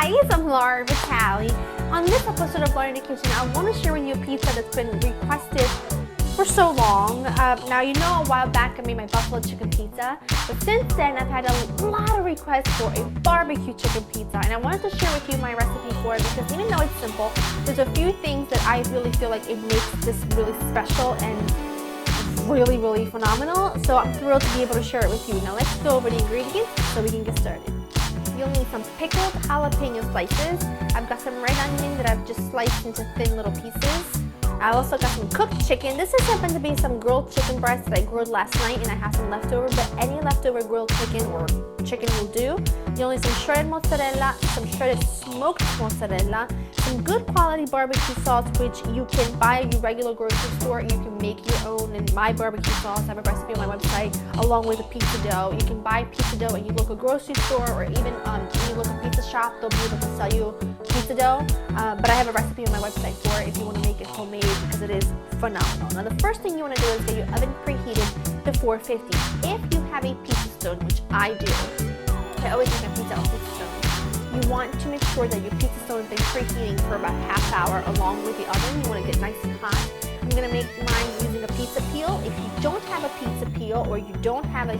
guys, I'm Laura Vitale. On this episode of Laura in the Kitchen, I want to share with you a pizza that's been requested for so long. Now, you know, a while back I made my buffalo chicken pizza, but since then I've had a lot of requests for a barbecue chicken pizza, and I wanted to share with you my recipe for it because even though it's simple, there's a few things that I really feel like it makes this really special and really, really phenomenal. So I'm thrilled to be able to share it with you. Now let's go over the ingredients so we can get started. You'll need some pickled jalapeno slices. I've got some red onion that I've just sliced into thin little pieces. I also got some cooked chicken. This is happened to be some grilled chicken breast that I grilled last night and I have some leftover, but any leftover grilled chicken or chicken will do. You'll need some shredded mozzarella, some shredded smoked mozzarella, some good quality barbecue sauce, which you can buy at your regular grocery store. You can make your own. And my barbecue sauce, I have a recipe on my website, along with a pizza dough. You can buy pizza dough at your local grocery store, or even in your local pizza shop, they'll be able to sell you pizza dough. But I have a recipe on my website for it if you want to make it homemade, because it is phenomenal. Now the first thing you want to do is get your oven preheated to 450. If you have a pizza stone, which I do, I always make my pizza on pizza stone. You want to make sure that your pizza stone has been preheating for about half hour along with the oven. You want to get nice and hot. I'm going to make mine using a pizza peel. If you don't have a pizza peel or you don't have a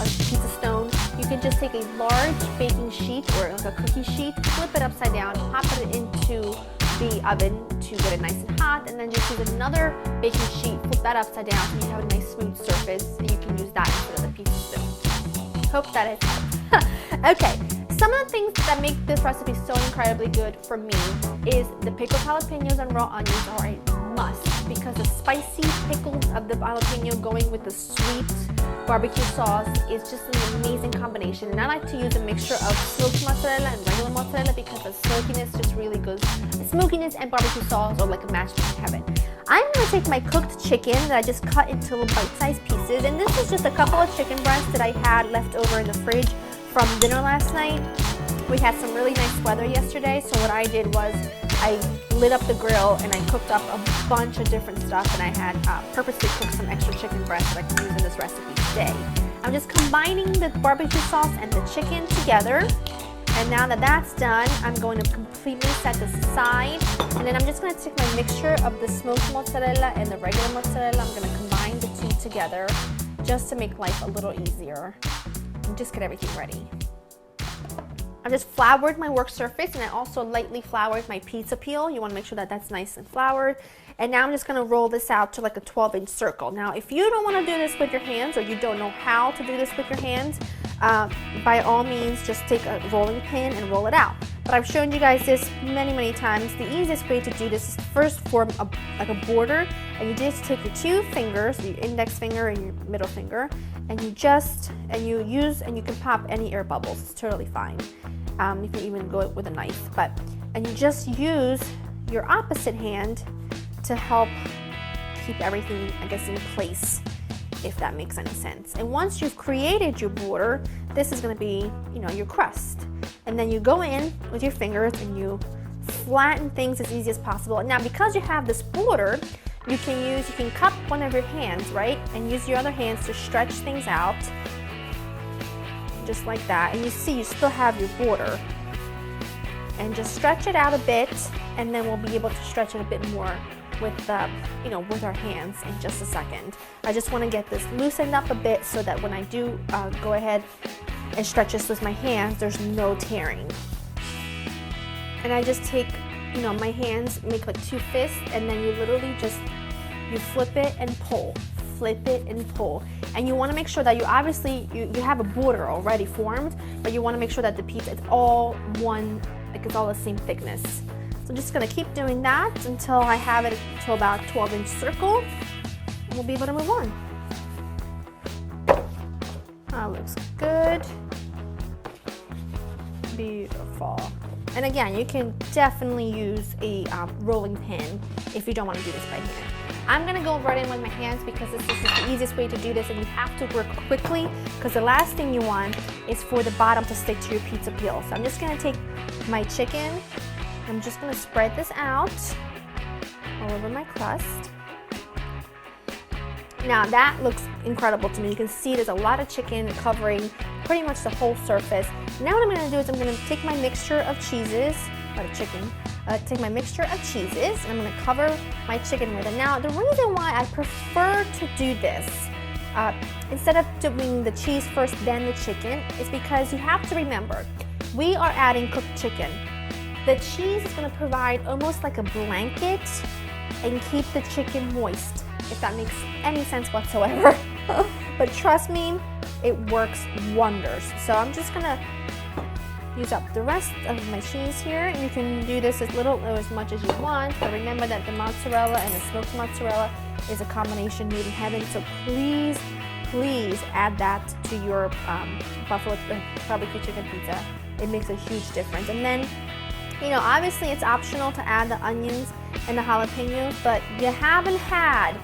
pizza stone, you can just take a large baking sheet or like a cookie sheet, flip it upside down, pop it into the oven to get it nice and hot, and then just use another baking sheet, flip that upside down so you have a nice smooth surface, and you can use that instead of the pizza stone. Hope that it helps. Okay. Some of the things that make this recipe so incredibly good for me is the pickled jalapenos and raw onions are a must, because the spicy pickle of the jalapeno going with the sweet barbecue sauce is just an amazing combination. And I like to use a mixture of smoked mozzarella and regular mozzarella because the smokiness just really goes. Smokiness and barbecue sauce are like a match made in heaven. I'm going to take my cooked chicken that I just cut into little bite-sized pieces, and this is just a couple of chicken breasts that I had left over in the fridge from dinner last night. We had some really nice weather yesterday, so what I did was I lit up the grill and I cooked up a bunch of different stuff, and I had purposely cooked some extra chicken breast that I can use in this recipe today. I'm just combining the barbecue sauce and the chicken together, and now that that's done, I'm going to completely set this aside, and then I'm just going to take my mixture of the smoked mozzarella and the regular mozzarella. I'm going to combine the two together just to make life a little easier. Just get everything ready. I've just floured my work surface, and I also lightly floured my pizza peel. You want to make sure that that's nice and floured. And now I'm just going to roll this out to like a 12-inch circle. Now, if you don't want to do this with your hands, or you don't know how to do this with your hands, by all means, just take a rolling pin and roll it out. But I've shown you guys this many times. The easiest way to do this is first form like a border, and you just take your two fingers, your index finger and your middle finger, and you can pop any air bubbles. It's totally fine. You can even go with a knife, and you just use your opposite hand to help keep everything, I guess, in place, if that makes any sense. And once you've created your border, this is going to be, your crust. And then you go in with your fingers and you flatten things as easy as possible. Now, because you have this border, you can cup one of your hands, right? And use your other hands to stretch things out, just like that. And you see, you still have your border. And just stretch it out a bit, and then we'll be able to stretch it a bit more with with our hands in just a second. I just want to get this loosened up a bit so that when I do go ahead and stretch this with my hands, there's no tearing. And I just take, my hands, make like two fists, and then you literally just, you flip it and pull, flip it and pull. And you want to make sure that you have a border already formed, but you want to make sure that the pizza is all one, like it's all the same thickness. So I'm just going to keep doing that until I have it to about 12-inch circle, and we'll be able to move on. That looks good. Beautiful. And again, you can definitely use a rolling pin if you don't want to do this by hand. I'm going to go right in with my hands because this is the easiest way to do this, and you have to work quickly because the last thing you want is for the bottom to stick to your pizza peel. So I'm just going to take my chicken, I'm just going to spread this out all over my crust. Now that looks incredible to me. You can see there's a lot of chicken covering pretty much the whole surface. Now what I'm going to do is I'm going to take my mixture of cheeses, take my mixture of cheeses, and I'm going to cover my chicken with it. Now the reason why I prefer to do this, instead of doing the cheese first then the chicken, is because you have to remember, we are adding cooked chicken. The cheese is going to provide almost like a blanket and keep the chicken moist, if that makes any sense whatsoever. But trust me, it works wonders. So I'm just gonna use up the rest of my cheese here, and you can do this as little or as much as you want, but remember that the mozzarella and the smoked mozzarella is a combination made in heaven, so please add that to your barbecue chicken pizza. It makes a huge difference. And then, you know, obviously it's optional to add the onions and the jalapenos, but you haven't had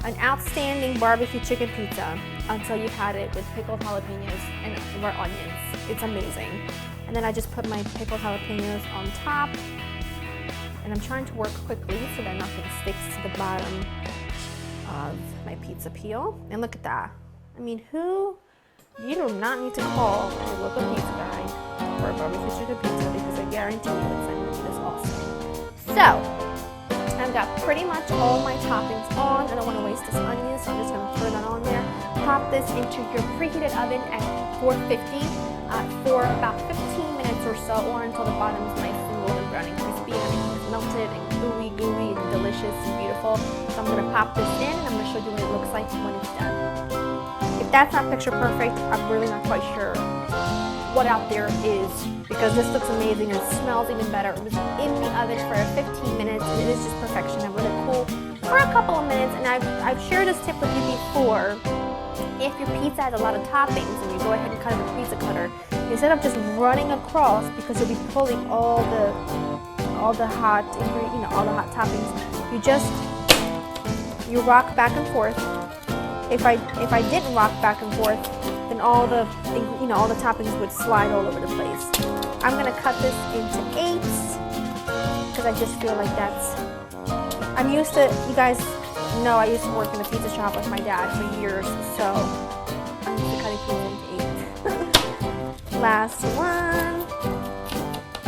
an outstanding barbecue chicken pizza until you've had it with pickled jalapenos and or onions. It's amazing. And then I just put my pickled jalapenos on top, and I'm trying to work quickly so that nothing sticks to the bottom of my pizza peel. And look at that. I mean, you do not need to call your local pizza guy for a barbecue chicken pizza, because I guarantee you it's going to be this awesome. So I've got pretty much all my toppings on. I don't want to waste this onion, so I'm just going to throw that on there. Pop this into your preheated oven at 450 for about 15 minutes or so, or until the bottom is nice and golden brown and crispy and everything is melted and gooey and delicious and beautiful. So I'm going to pop this in, and I'm going to show you what it looks like when it's done. If that's not picture perfect, I'm really not quite sure what out there is, because this looks amazing and it smells even better. It was in the oven for 15 minutes, and it is just perfection. I'm going to cool for a couple of minutes, and I've shared this tip with you before. If your pizza has a lot of toppings and you go ahead and cut it with a pizza cutter, instead of just running across, because you'll be pulling all the hot toppings, you rock back and forth. If I didn't rock back and forth, then all the toppings would slide all over the place. I'm gonna cut this into 8s because I just feel like I'm used to, you guys know I used to work in a pizza shop with my dad for years, so I'm used to cutting pizza into 8. Last one.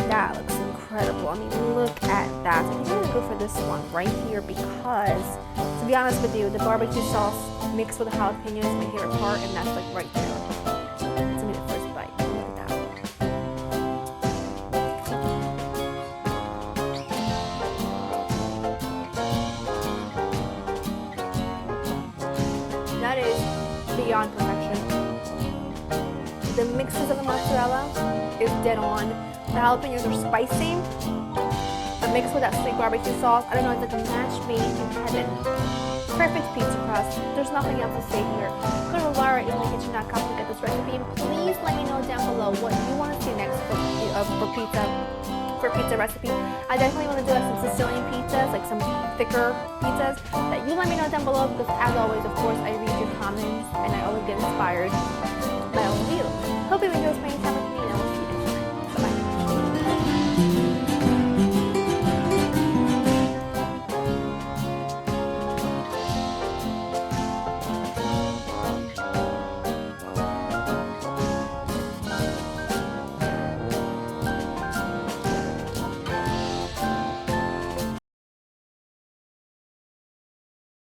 That looks incredible. I mean, look at that. I'm gonna go for this one right here because, to be honest with you, the barbecue sauce mixed with the jalapenos is my favorite part, and that's like right there. It's gonna be the first bite. Look at that. That is beyond perfection. The mixes of the mozzarella is dead on. The jalapenos are spicy, but mixed with that sweet barbecue sauce, I don't know, it's like a match made in heaven. Perfect pizza crust. There's nothing else to say here. Go to LauraInTheKitchen.com to get this recipe, and please let me know down below what you want to see next for pizza recipe. I definitely want to do some Sicilian pizzas, like some thicker pizzas, that you let me know down below, because as always, of course, I read your comments and I always get inspired by all of you. Hope you enjoy spending time with